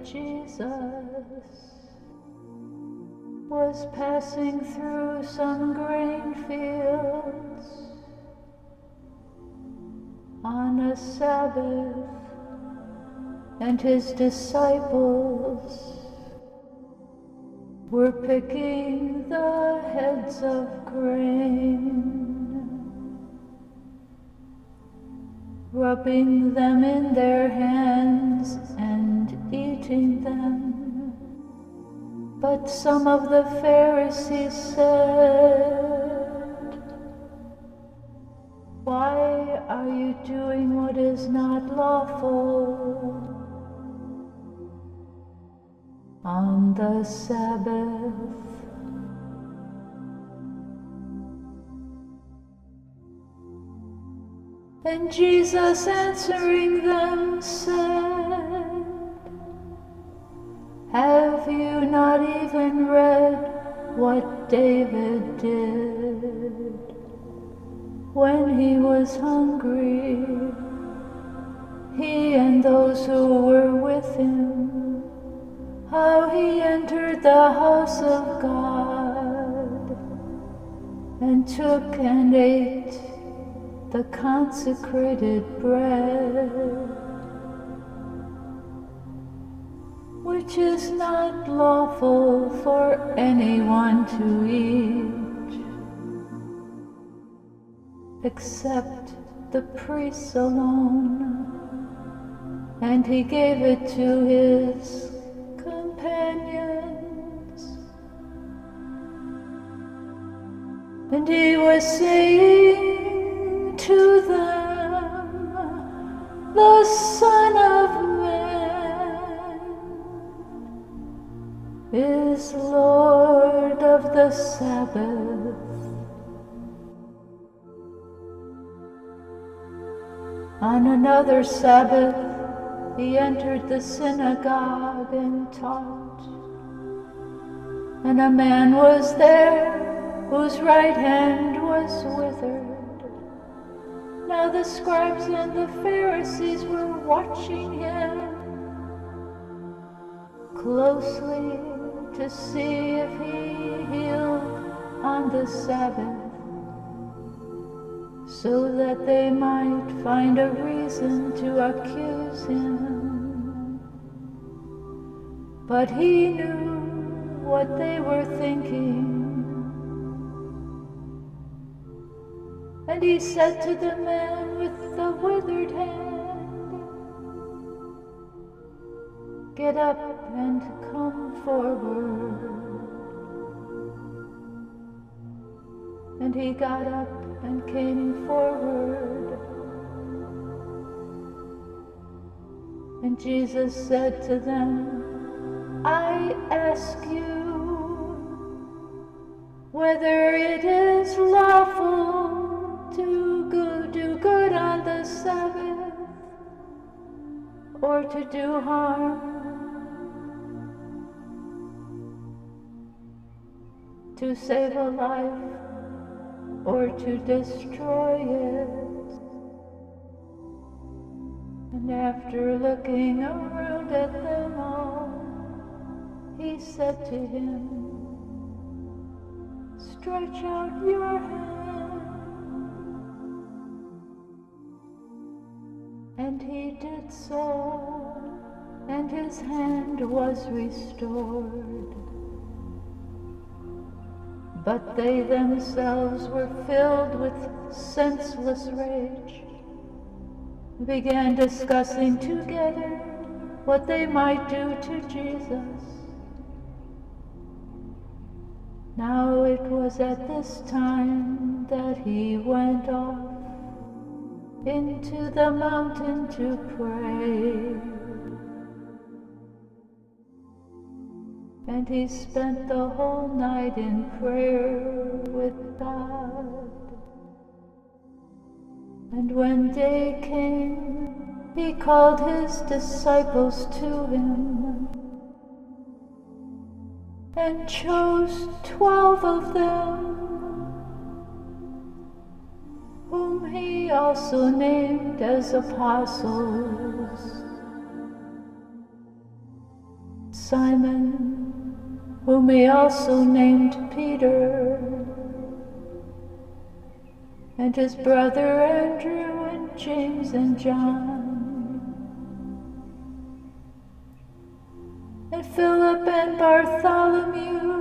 Jesus was passing through some grain fields on a Sabbath, and his disciples were picking the heads of grain, rubbing them in their hands and eating them. But some of the Pharisees said, "Why are you doing what is not lawful on the Sabbath?" And Jesus answering them said, "Have you not even read what David did when he was hungry, he and those who were with him, how he entered the house of God and took and ate the consecrated bread, which is not lawful for anyone to eat, except the priests alone." And he gave it to his companions. And he was saying to them, "The Son of Man is Lord of the Sabbath." On another Sabbath, he entered the synagogue and taught. And a man was there whose right hand was withered. Now the scribes and the Pharisees were watching him closely to see if he healed on the Sabbath, so that they might find a reason to accuse him. But he knew what they were thinking. And he said to the man with the withered hand, "Get up and come forward." And he got up and came forward. And Jesus said to them, "I ask you whether it is lawful to do good on the Sabbath, or to do harm, to save a life, or to destroy it." And after looking around at them all, he said to him, "Stretch out your hand." And he did so, and his hand was restored. But they themselves were filled with senseless rage, began discussing together what they might do to Jesus. Now it was at this time that he went off into the mountain to pray. And he spent the whole night in prayer with God. And when day came, he called his disciples to him and chose 12 of them, whom he also named as apostles: Simon, whom he also named Peter, and his brother Andrew, and James and John, and Philip and Bartholomew,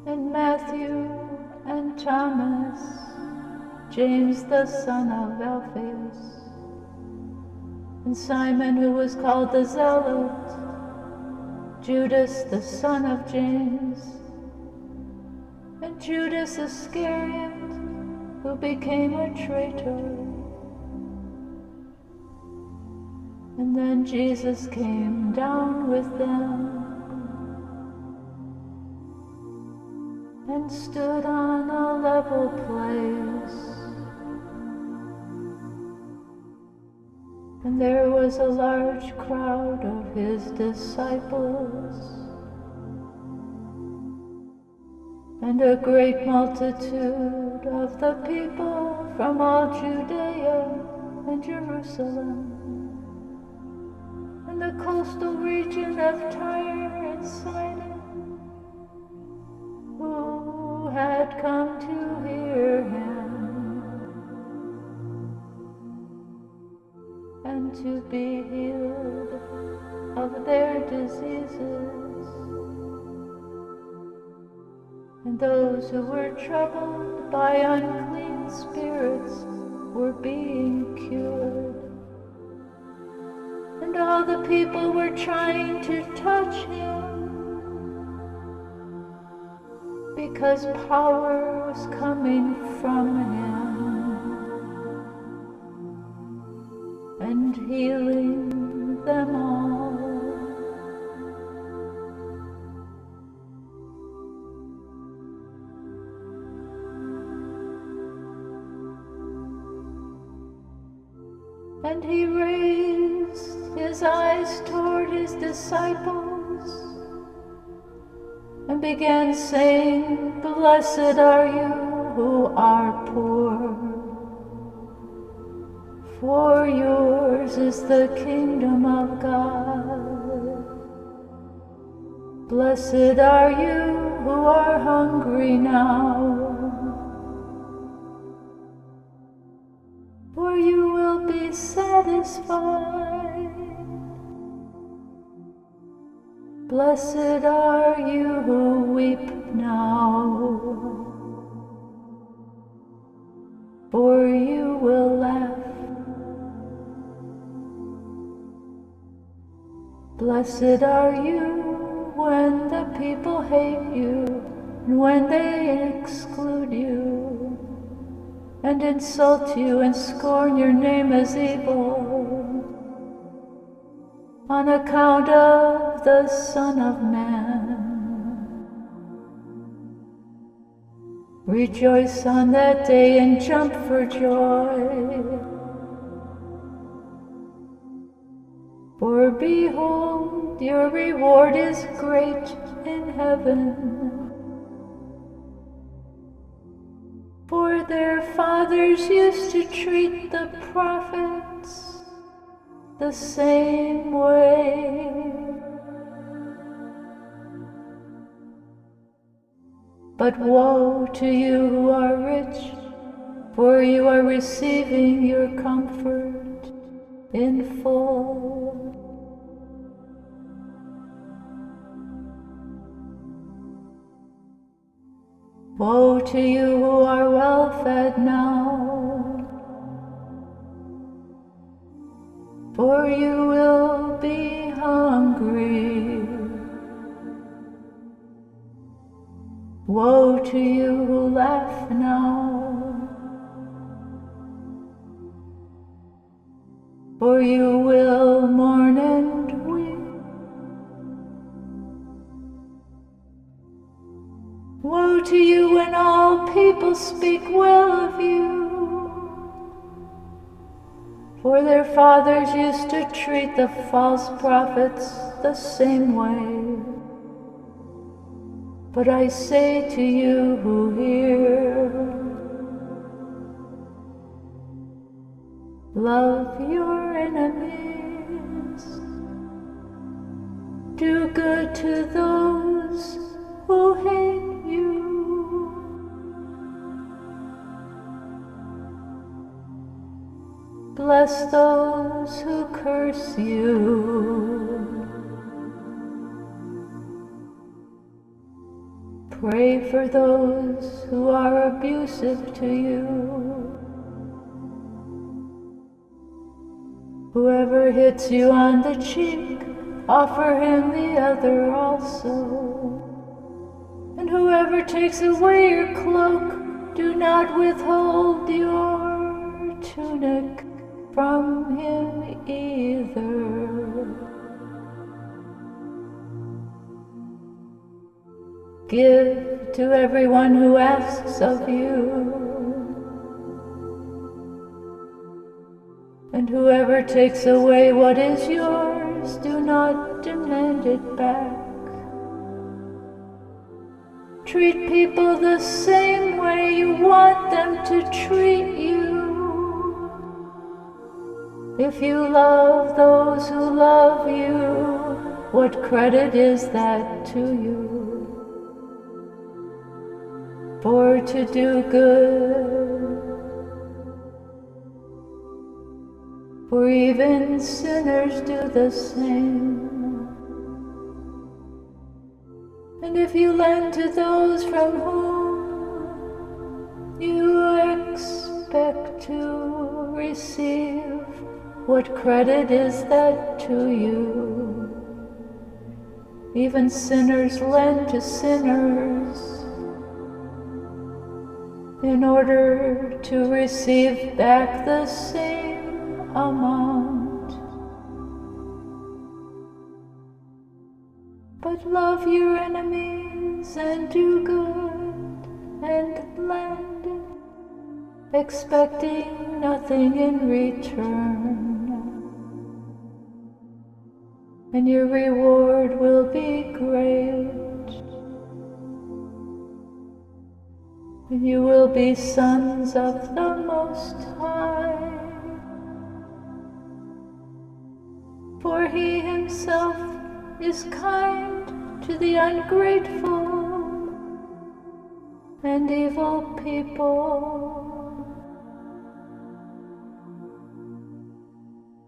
and Matthew and Thomas, James the son of Alphaeus, and Simon who was called the Zealot, Judas the son of James, and Judas Iscariot, who became a traitor. And then Jesus came down with them and stood on a level place. And there was a large crowd of his disciples, and a great multitude of the people from all Judea and Jerusalem, and the coastal region of Tyre and Sidon, who had come to hear him and to be healed of their diseases. And those who were troubled by unclean spirits were being cured. And all the people were trying to touch him, because power was coming from him and healing them all. And he raised his eyes toward his disciples and began saying, "Blessed are you who are poor, for yours is the kingdom of God. Blessed are you who are hungry now, for you will be satisfied. Blessed are you who weep now, for you will laugh. Blessed are you when the people hate you, and when they exclude you, and insult you, and scorn your name as evil, on account of the Son of Man. Rejoice on that day and jump for joy, for behold, your reward is great in heaven. For their fathers used to treat the prophets the same way. But woe to you who are rich, for you are receiving your comfort in full. Woe to you who are well fed now, for you will be hungry. Woe to you who laugh now, for you will mourn and weep. Woe to you when all people speak well of you, for their fathers used to treat the false prophets the same way. But I say to you who hear, love your enemies, Do good to those who hate you. Bless those who curse you. Pray for those who are abusive to you. Whoever hits you on the cheek, offer him the other also. And whoever takes away your cloak, do not withhold your tunic from him either. Give to everyone who asks of you. And whoever takes away what is yours, do not demand it back. Treat people the same way you want them to treat you. If you love those who love you, what credit is that to you? For to do good, for even sinners do the same. And if you lend to those from whom you expect to receive, what credit is that to you? Even sinners lend to sinners in order to receive back the same amount. But love your enemies and do good and lend, expecting nothing in return. And your reward will be great, and you will be sons of the Most High. For he himself is kind to the ungrateful and evil people.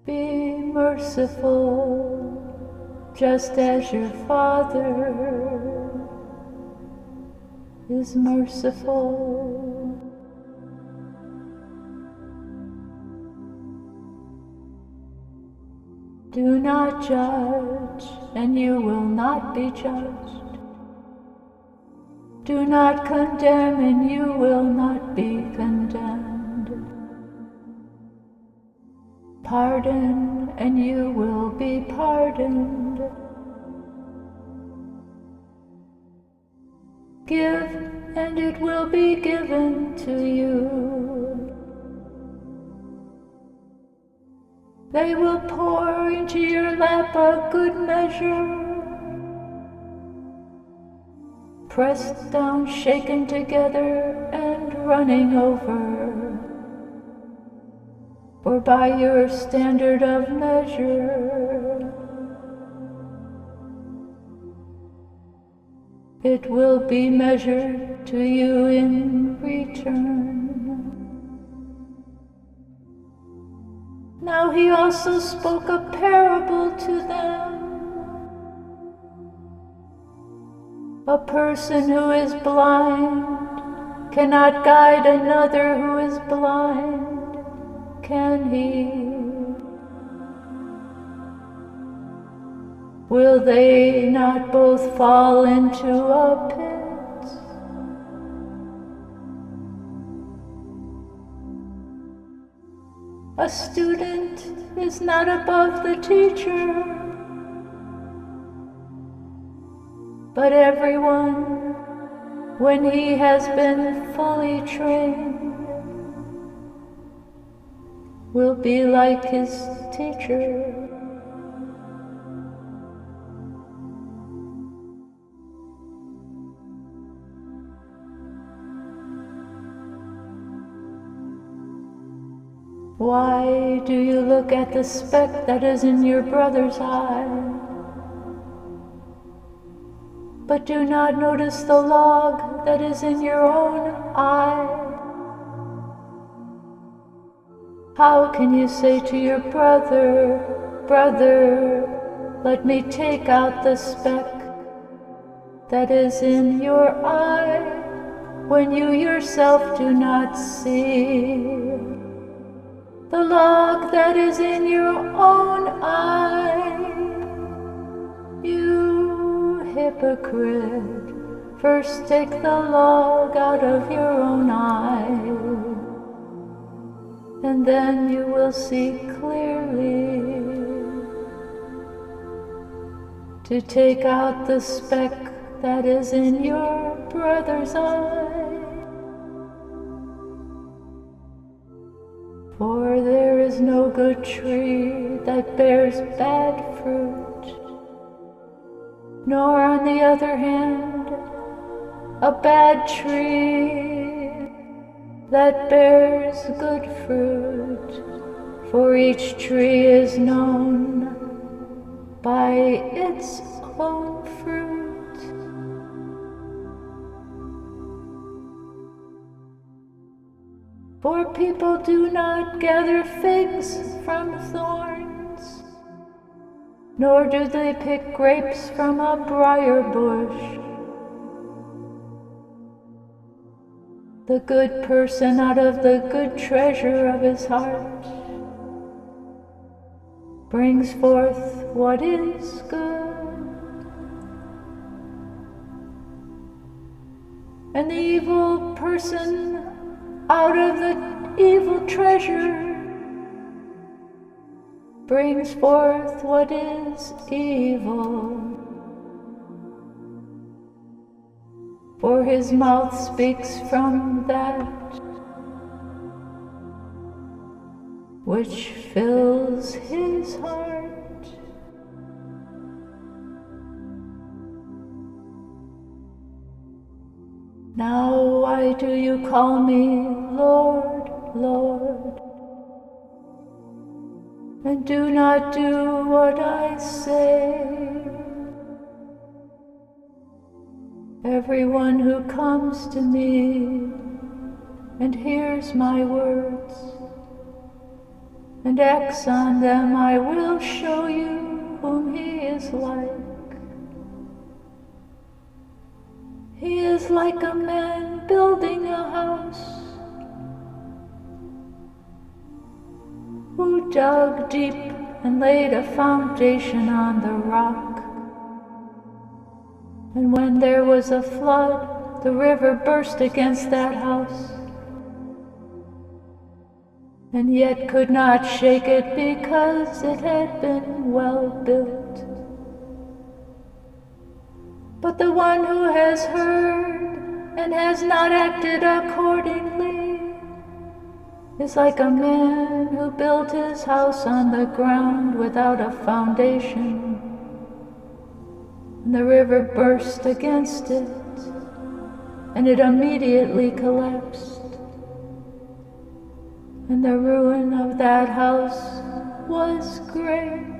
Be merciful, just as your Father is merciful. Do not judge, and you will not be judged. Do not condemn, and you will not be condemned. Pardon, and you will be pardoned. Give, and it will be given to you. They will pour into your lap a good measure, pressed down, shaken together, and running over. For by your standard of measure, it will be measured to you in return. Now he also spoke a parable to them. A person who is blind cannot guide another who is blind, can he? Will they not both fall into a pit? A student is not above the teacher, but everyone, when he has been fully trained, will be like his teacher. Why do you look at the speck that is in your brother's eye, but do not notice the log that is in your own eye? How can you say to your brother, "Brother, let me take out the speck that is in your eye," when you yourself do not see the log that is in your own eye? You hypocrite, first take the log out of your own eye, and then you will see clearly to take out the speck that is in your brother's eye. For there is no good tree that bears bad fruit, nor on the other hand a bad tree that bears good fruit, for each tree is known by its own fruit. For people do not gather figs from thorns, nor do they pick grapes from a briar bush. The good person out of the good treasure of his heart brings forth what is good, and the evil person out of the evil treasure brings forth what is evil. For his mouth speaks from that which fills his heart. Now why do you call me Lord, Lord, and do not do what I say? Everyone who comes to me and hears my words and acts on them, I will show you whom he is like. He is like a man building a house, who dug deep and laid a foundation on the rock. And when there was a flood, the river burst against that house, and yet could not shake it because it had been well built. But the one who has heard and has not acted accordingly is like a man who built his house on the ground without a foundation, and the river burst against it, and it immediately collapsed, and the ruin of that house was great.